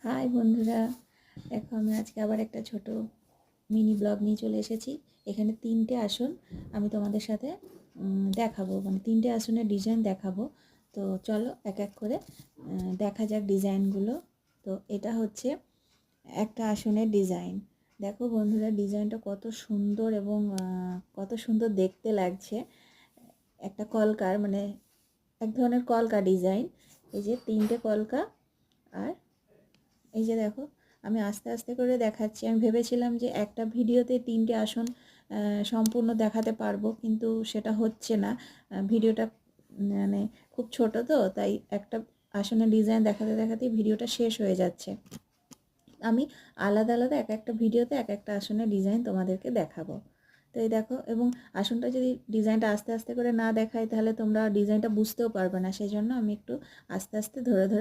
High বন্ধুরা, দেখো আমি আজকে আবার একটা ছোট মিনি ব্লগ নিয়ে চলে এসেছি। এখানে 3টে আসন আমি তোমাদের সাথে দেখাবো, মানে 3টে আসনের ডিজাইন দেখাবো। তো চলো এক এক করে দেখা যাক ডিজাইনগুলো। তো এটা হচ্ছে একটা আসনের ডিজাইন। দেখো বন্ধুরা, ডিজাইনটা কত সুন্দর এবং কত সুন্দর দেখতে লাগছে। একটা কলকার, মানে এক ধরনের কলকা ডিজাইন। এই যে 3টে কলকা, আর এই যে দেখো আমি আস্তে আস্তে করে দেখাচ্ছি। আমি ভেবেছিলাম যে একটা ভিডিওতে 3টে আসন সম্পূর্ণ দেখাতে পারবো, কিন্তু সেটা হচ্ছে না। ভিডিওটা মানে খুব ছোট, তো তাই একটা আসনের ডিজাইন দেখাতে দেখাতেই ভিডিওটা শেষ হয়ে যাচ্ছে। আমি আলাদা আলাদা এক একটা ভিডিওতে এক একটা আসনের ডিজাইন তোমাদেরকে দেখাবো। তো এই দেখো, এবং আসনটা যদি ডিজাইনটা আস্তে আস্তে করে না দেখাই তাহলে তোমরা ডিজাইনটা বুঝতেও পারবে না, সেই জন্য আমি একটু আস্তে আস্তে ধরে ধরে